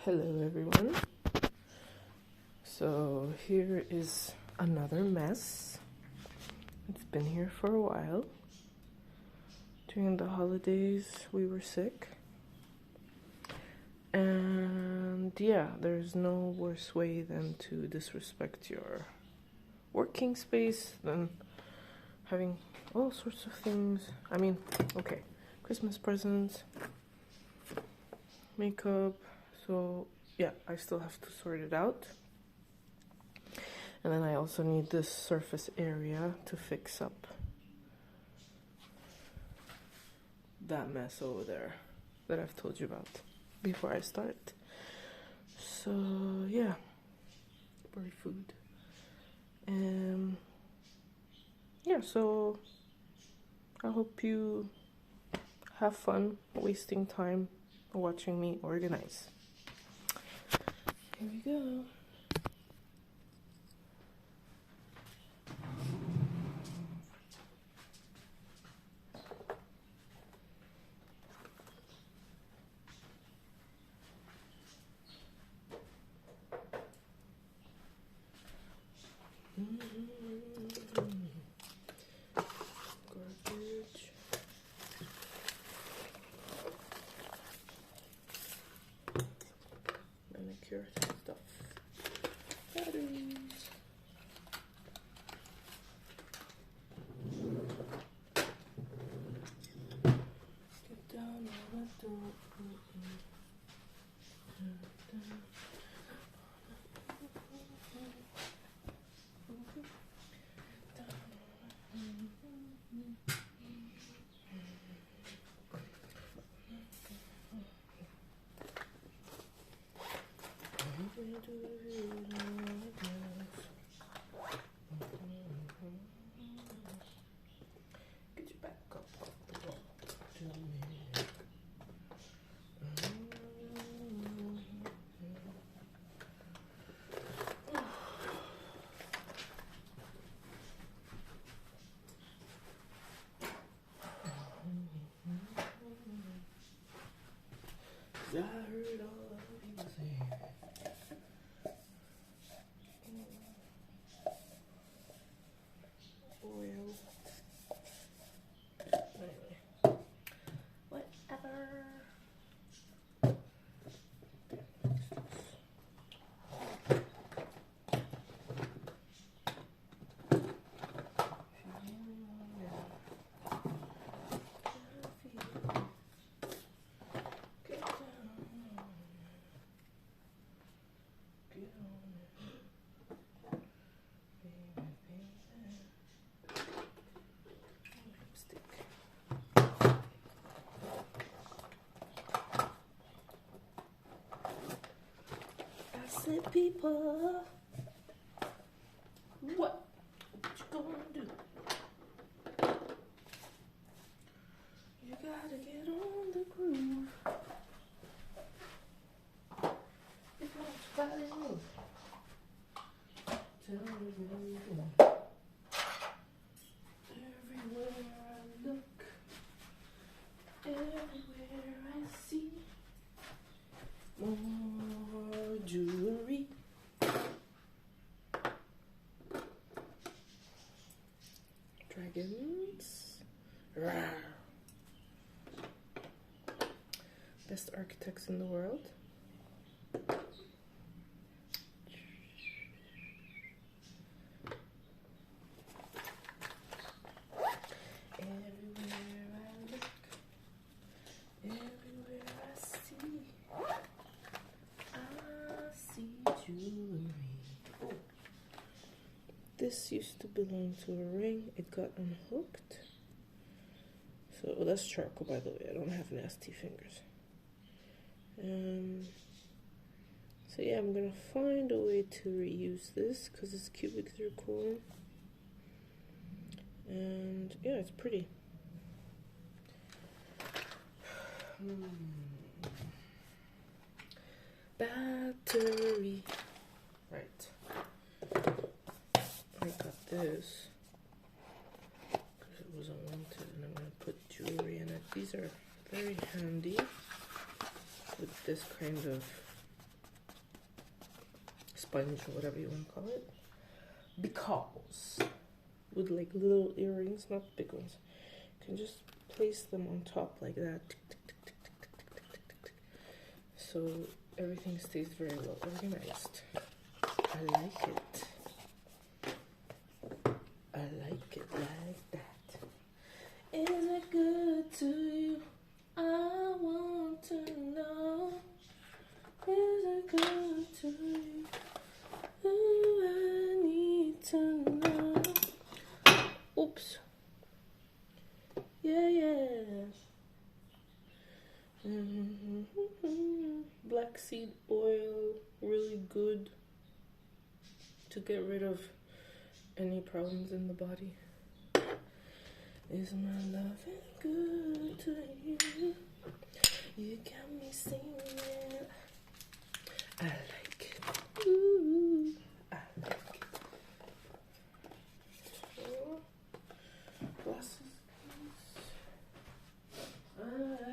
Hello everyone. So here is another mess. It's been here for a while. During the holidays we were sick. And yeah, there's no worse way than to disrespect your working space than having all sorts of things. I mean, okay, Christmas presents, makeup. So yeah, I still have to sort it out. And then I also need this surface area to fix up that mess over there that I've told you about before I start. So yeah, bird food. Yeah, so I hope you have fun wasting time watching me organize. Here we go. Garbage. Manicure stuff. Batteries. Get down on the door. Get your back up off the wall. I heard all of you say. Well, anyway, whatever. People, what you gonna do? You gotta get on the groove. If not, you move. Tell me where you're going. Everywhere I look, everywhere I see, more jewelry. Dragons. Rawr. Best architects in the world. Everywhere I look, everywhere I see jewelry. Oh. This used to belong to a ring. It got unhooked. So that's charcoal, by the way. I don't have nasty fingers. So yeah, I'm gonna find a way to reuse this because it's cubic zircon. And yeah, it's pretty. Battery. Right. I got this because it was unwanted, and I'm going to put jewelry in it. These are very handy with this kind of sponge or whatever you want to call it. Because with like little earrings, not big ones, you can just place them on top like that. So everything stays very well organized. I like it. I like it like that. Is it good to you? I want to know. Is it good to you? Ooh, I need to know. Oops. Yeah, yeah. Black seed oil, really good to get rid of any problems in the body. Is my loving good to you? You got me singing. I like it. Ooh, I like it. Oh, glasses. Yeah.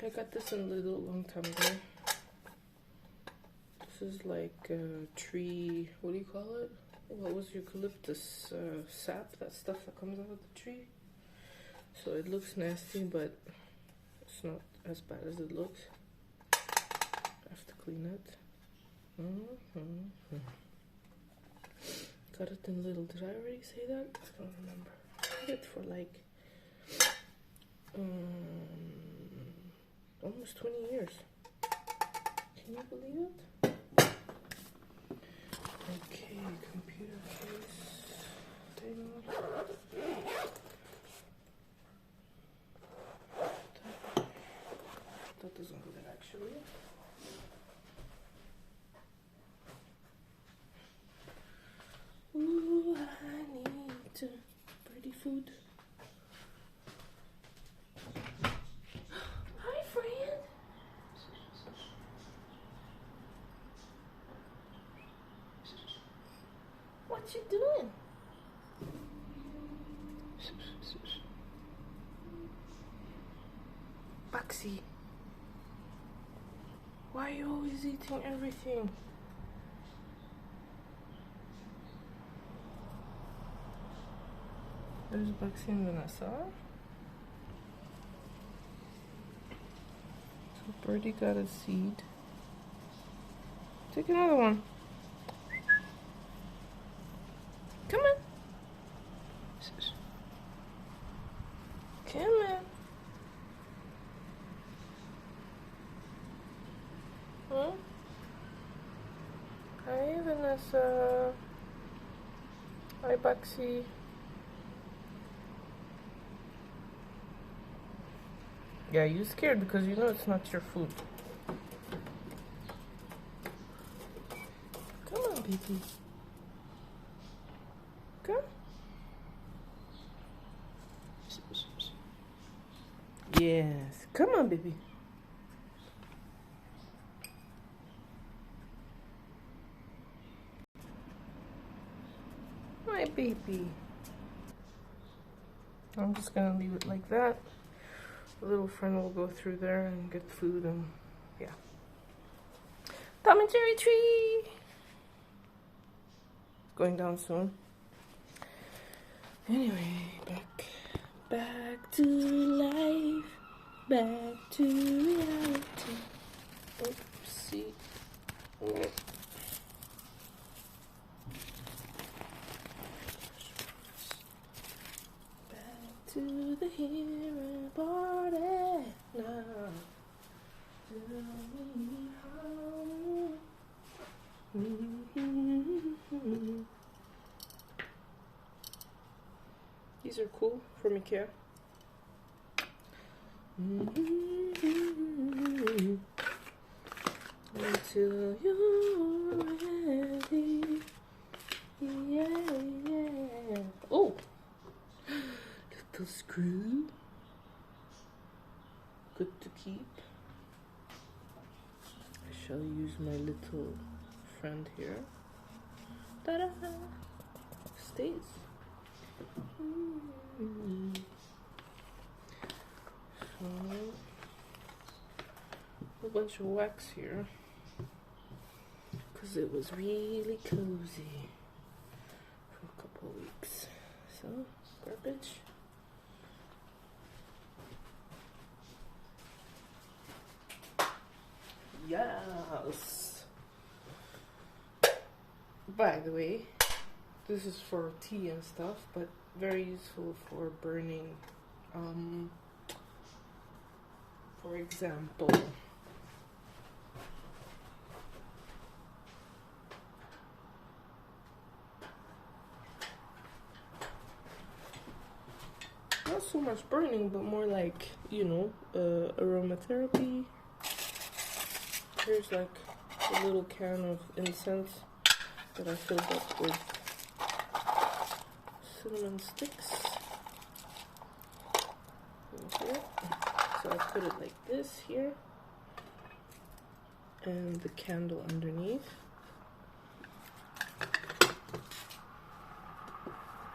I got this in Lidl a long time ago. This is like a tree, what do you call it? What was eucalyptus sap, that stuff that comes out of the tree. So it looks nasty, but it's not as bad as it looks. I have to clean it. Got it in Lidl. Did I already say that? I don't remember. I had it for like almost 20 years. Can you believe it? Okay, computer case thing. That doesn't go there actually. Ooh, I need to pretty food. Hi, friend. What you doing? Baxi. Why are you always eating everything? There's Baxi and Vanessa. So Birdie got a seed. Take another one. Come on. Come on. Huh? Hi, Vanessa. Hi, Baxi. Yeah, you scared because you know it's not your food. Come on, baby. Come. Yes. Come on, baby. My baby. I'm just gonna leave it like that. The little friend will go through there and get food and yeah. Tom and Jerry tree! Going down soon. Anyway, back to life. Back to reality. Oopsie. Oh. To the hearing party now. These are cool from IKEA. Until you're ready. Yeah. Oh! little screw. Good to keep. I shall use my little friend here. Ta-da! Stays. So, a bunch of wax here because it was really cozy for a couple of weeks. So, garbage. Yes. By the way, this is for tea and stuff, but very useful for burning. For example, not so much burning, but more like, you know, aromatherapy. Here's like a little can of incense that I filled up with cinnamon sticks. Here. So I put it like this here, and the candle underneath.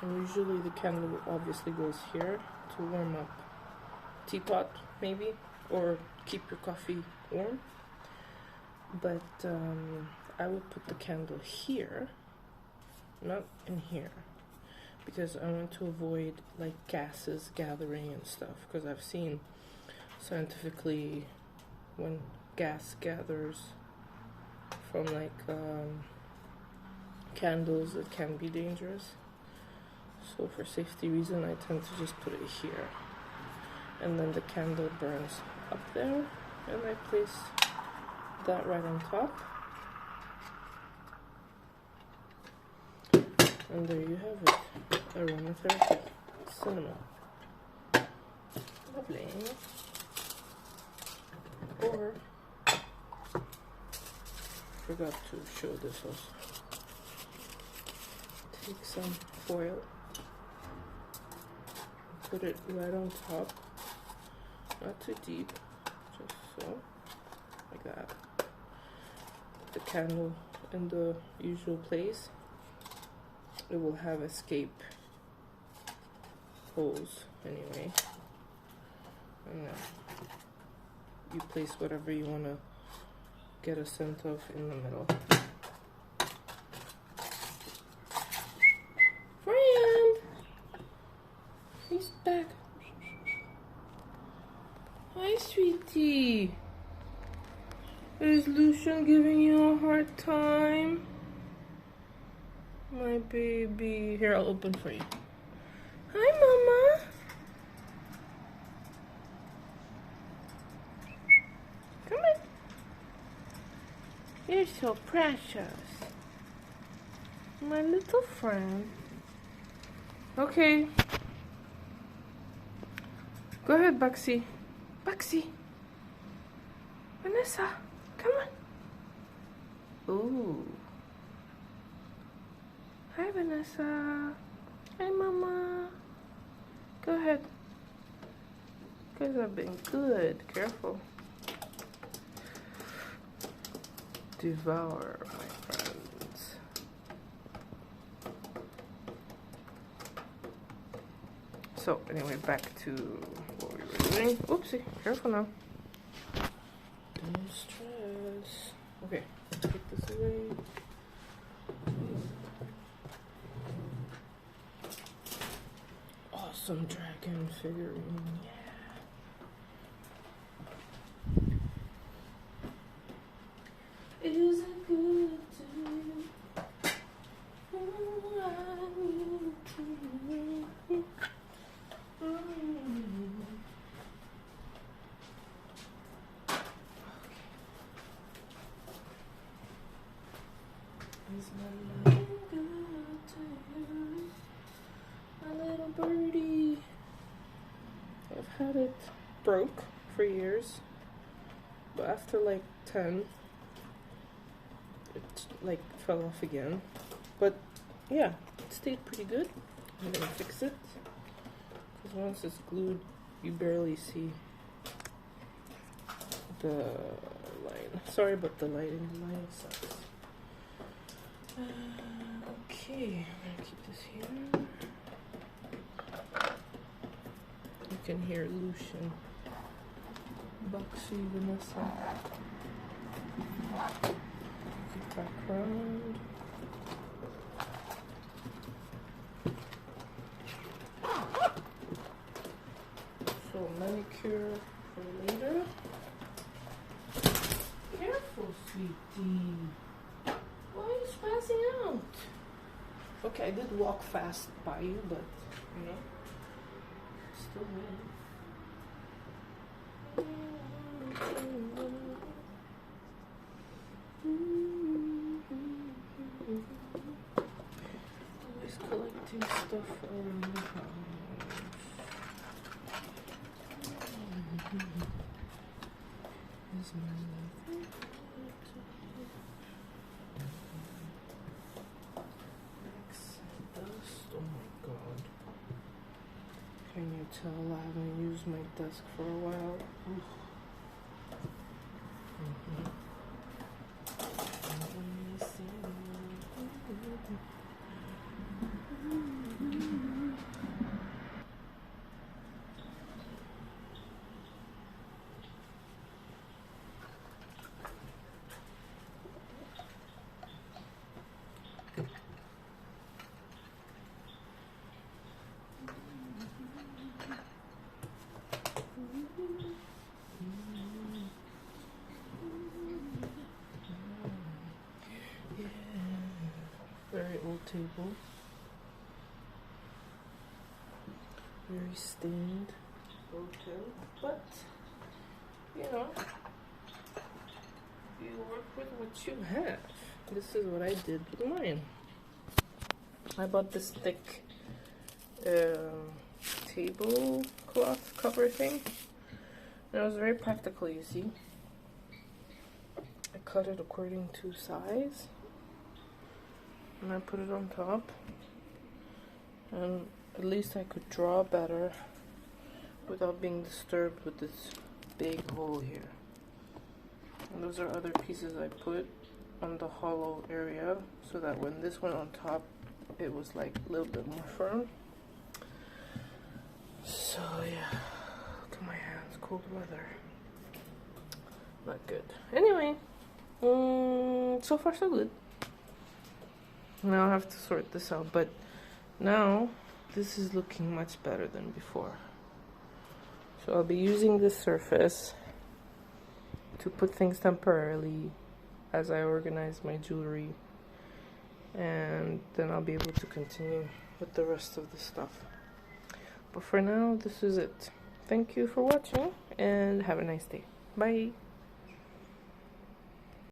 And usually the candle obviously goes here to warm up teapot, maybe, or keep your coffee warm. But I will put the candle here, not in here, because I want to avoid like gases gathering and stuff, because I've seen scientifically when gas gathers from like candles, it can be dangerous. So for safety reason, I tend to just put it here, and then the candle burns up there, and I place that right on top, and there you have it, aromatherapy, cinnamon, lovely. Or forgot to show this also. Take some foil, put it right on top, not too deep, just so, like that. The candle in the usual place. It will have escape holes anyway. And then you place whatever you want to get a scent of in the middle. Friend! He's back. Hi, sweetie. Is Lucian giving you a hard time? My baby. Here, I'll open for you. Hi, Mama. Come on. You're so precious. My little friend. Okay. Go ahead, Buxy. Buxy. Vanessa, come on. Ooh. Hi, Vanessa. Hi, Mama. Go ahead. You guys have been good. Careful. Devour, my friends. So, anyway, back to what we were doing. Oopsie. Careful now. Don't stress. Okay, let's take this away. Awesome dragon figurine, yeah. Is it good to you? Oh, I need to. Is my love good to you? My little birdie. I've had it broke for years, but after like 10, it like fell off again. But yeah, it stayed pretty good. I'm gonna fix it because once it's glued, you barely see the line. Sorry about the lighting. The lighting sucks. Okay, I'm gonna keep this here. You can hear Lucian, Buxy, Vanessa. Background. So manicure for later. Careful, sweetie. Why are you spazzing out? Okay, I did walk fast by you, but you know, still win. Always collecting stuff around the house. Is my love. Dust. Oh my god. Can you tell I haven't used my desk for a while? Very old table. Very stained hotel, but you know, you work with what you have. This is what I did with mine. I bought this thick tablecloth cover thing, and it was very practical, you see. I cut it according to size, and I put it on top, and at least I could draw better without being disturbed with this big hole here. And those are other pieces I put on the hollow area, so that when this went on top, it was like a little bit more firm. So yeah, look at my hands, cold weather. Not good. Anyway, so far so good. Now I have to sort this out, but now this is looking much better than before. So I'll be using this surface to put things temporarily as I organize my jewelry, and then I'll be able to continue with the rest of the stuff. But for now, this is it. Thank you for watching, and have a nice day. Bye.